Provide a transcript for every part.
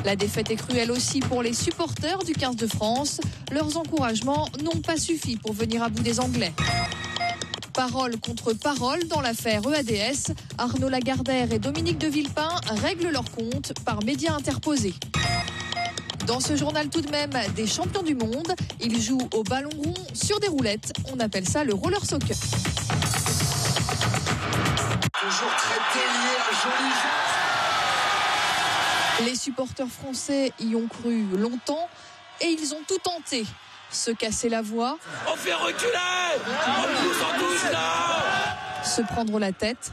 La défaite est cruelle aussi pour les supporters du 15 de France. Leurs encouragements n'ont pas suffi pour venir à bout des Anglais. Parole contre parole dans l'affaire EADS. Arnaud Lagardère et Dominique de Villepin règlent leur compte par médias interposés. Dans ce journal tout de même des champions du monde, ils jouent au ballon rond sur des roulettes. On appelle ça le roller soccer. Toujours très délié, un joli jeu. Les supporters français y ont cru longtemps et ils ont tout tenté. Se casser la voix. On fait reculer. On pousse en touche là. Se prendre la tête.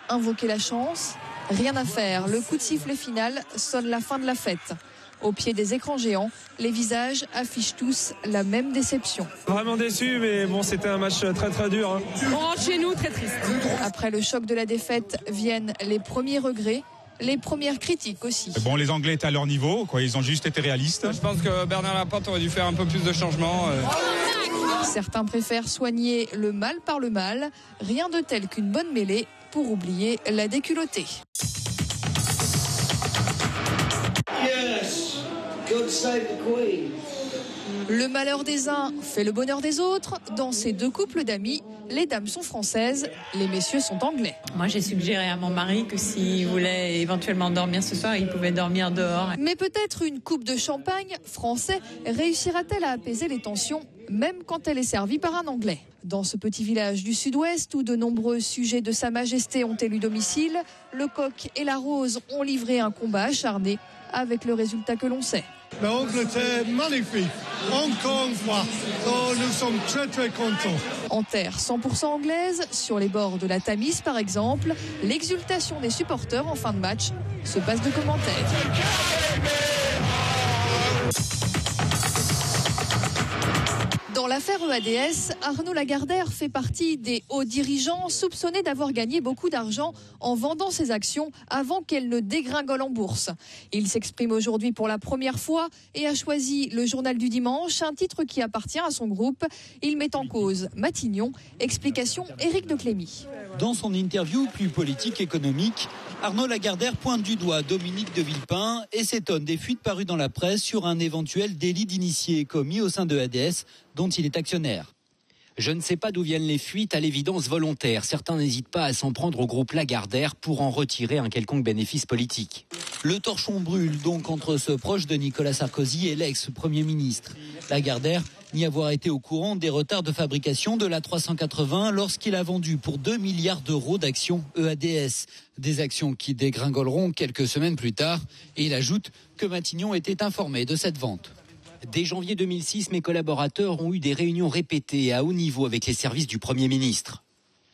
Invoquer la chance. Rien à faire. Le coup de sifflet final sonne la fin de la fête. Au pied des écrans géants, les visages affichent tous la même déception. Vraiment déçu, mais bon, c'était un match très très dur. On rentre chez nous, très triste. Après le choc de la défaite viennent les premiers regrets. Les premières critiques aussi. Bon, les Anglais étaient à leur niveau, quoi. Ils ont juste été réalistes. Je pense que Bernard Laporte aurait dû faire un peu plus de changements. Certains préfèrent soigner le mal par le mal. Rien de tel qu'une bonne mêlée pour oublier la déculottée. Yes, God save the Queen. Le malheur des uns fait le bonheur des autres. Dans ces deux couples d'amis, les dames sont françaises, les messieurs sont anglais. Moi, j'ai suggéré à mon mari que s'il voulait éventuellement dormir ce soir, il pouvait dormir dehors. Mais peut-être une coupe de champagne français réussira-t-elle à apaiser les tensions, même quand elle est servie par un anglais. Dans ce petit village du sud-ouest où de nombreux sujets de Sa Majesté ont élu domicile, le coq et la rose ont livré un combat acharné avec le résultat que l'on sait. L'Angleterre, magnifique, encore une fois. Oh, nous sommes très très contents. En terre 100% anglaise, sur les bords de la Tamise par exemple, l'exultation des supporters en fin de match se passe de commentaires. Dans l'affaire EADS, Arnaud Lagardère fait partie des hauts dirigeants soupçonnés d'avoir gagné beaucoup d'argent en vendant ses actions avant qu'elles ne dégringolent en bourse. Il s'exprime aujourd'hui pour la première fois et a choisi le Journal du Dimanche, un titre qui appartient à son groupe. Il met en cause Matignon. Explication Éric de Clémy. Dans son interview plus politique économique, Arnaud Lagardère pointe du doigt Dominique de Villepin et s'étonne des fuites parues dans la presse sur un éventuel délit d'initié commis au sein de EADS dont il est actionnaire. Je ne sais pas d'où viennent les fuites, à l'évidence volontaires. Certains n'hésitent pas à s'en prendre au groupe Lagardère pour en retirer un quelconque bénéfice politique. Le torchon brûle donc entre ce proche de Nicolas Sarkozy et l'ex-premier ministre. Lagardère n'y avoir été au courant des retards de fabrication de l'A380 lorsqu'il a vendu pour 2 milliards d'euros d'actions EADS. Des actions qui dégringoleront quelques semaines plus tard. Et il ajoute que Matignon était informé de cette vente. Dès janvier 2006, mes collaborateurs ont eu des réunions répétées à haut niveau avec les services du Premier ministre.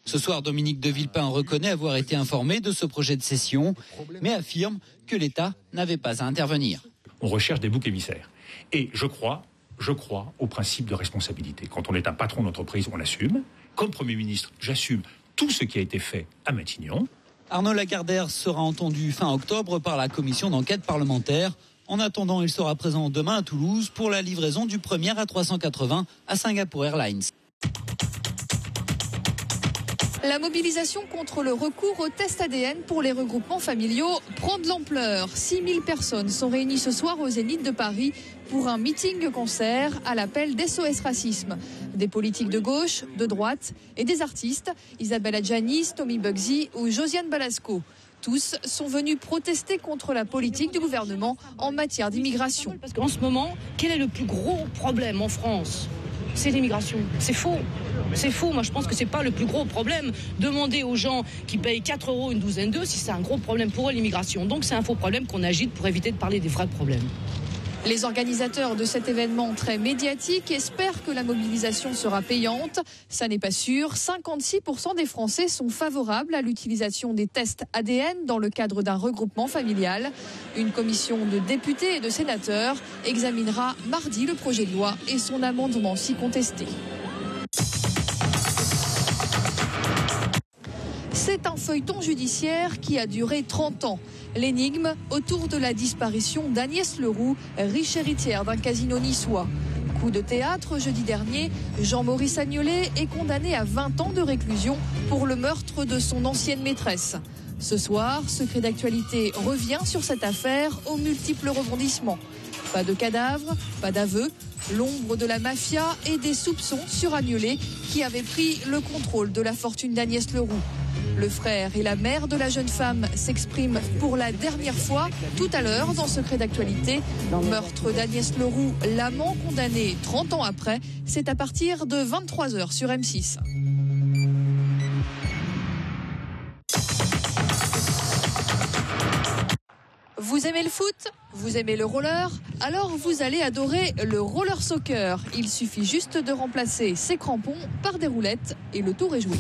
Ce soir, Dominique de Villepin reconnaît avoir été informé de ce projet de cession, mais affirme que l'État n'avait pas à intervenir. On recherche des boucs émissaires. Et je crois au principe de responsabilité. Quand on est un patron d'entreprise, on assume. Comme Premier ministre, j'assume tout ce qui a été fait à Matignon. Arnaud Lagardère sera entendu fin octobre par la commission d'enquête parlementaire. En attendant, il sera présent demain à Toulouse pour la livraison du premier A380 à Singapore Airlines. La mobilisation contre le recours au test ADN pour les regroupements familiaux prend de l'ampleur. 6000 personnes sont réunies ce soir au Zénith de Paris pour un meeting-concert à l'appel d'SOS Racisme. Des politiques de gauche, de droite et des artistes, Isabelle Adjani, Tommy Bugsy ou Josiane Balasco. Tous sont venus protester contre la politique du gouvernement en matière d'immigration. Parce qu'en ce moment, quel est le plus gros problème en France ? C'est l'immigration. C'est faux. C'est faux. Moi, je pense que c'est pas le plus gros problème. Demandez aux gens qui payent 4 € une douzaine d'œufs si c'est un gros problème pour eux, l'immigration. Donc, c'est un faux problème qu'on agite pour éviter de parler des vrais problèmes. Les organisateurs de cet événement très médiatique espèrent que la mobilisation sera payante. Ça n'est pas sûr. 56% des Français sont favorables à l'utilisation des tests ADN dans le cadre d'un regroupement familial. Une commission de députés et de sénateurs examinera mardi le projet de loi et son amendement si contesté. C'est C'est un feuilleton judiciaire qui a duré 30 ans. L'énigme autour de la disparition d'Agnès Leroux, riche héritière d'un casino niçois. Coup de théâtre jeudi dernier, Jean-Maurice Agnolet est condamné à 20 ans de réclusion pour le meurtre de son ancienne maîtresse. Ce soir, Secret d'actualité revient sur cette affaire aux multiples rebondissements. Pas de cadavre, pas d'aveu, l'ombre de la mafia et des soupçons sur Agnolet qui avait pris le contrôle de la fortune d'Agnès Leroux. Le frère et la mère de la jeune femme s'expriment pour la dernière fois tout à l'heure dans Secret d'actualité. Meurtre d'Agnès Leroux, l'amant condamné 30 ans après, c'est à partir de 23h sur M6. Vous aimez le foot ? Vous aimez le roller ? Alors vous allez adorer le roller soccer. Il suffit juste de remplacer ses crampons par des roulettes et le tour est joué.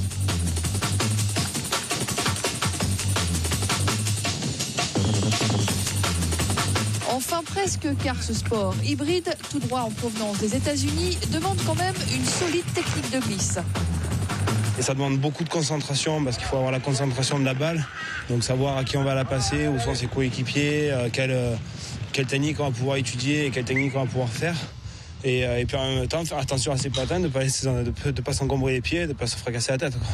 Enfin presque, car ce sport hybride, tout droit en provenance des États-Unis, demande quand même une solide technique de glisse. Et ça demande beaucoup de concentration parce qu'il faut avoir la concentration de la balle. Donc savoir à qui on va la passer, où sont ses coéquipiers, quelle technique on va pouvoir étudier et quelle technique on va pouvoir faire. Et puis en même temps faire attention à ses patins, de ne pas s'encombrer les pieds, de ne pas se fracasser la tête, quoi.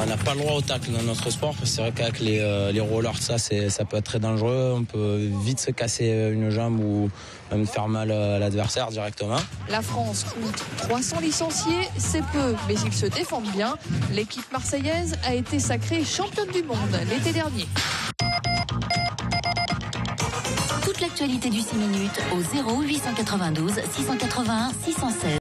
On n'a pas le droit au tacle dans notre sport, parce que c'est vrai qu'avec les rollers, ça peut être très dangereux. On peut vite se casser une jambe ou même faire mal à l'adversaire directement. La France compte 300 licenciés, c'est peu, mais ils se défendent bien. L'équipe marseillaise a été sacrée championne du monde l'été dernier. Toute l'actualité du 6 minutes au 0 892 681 616.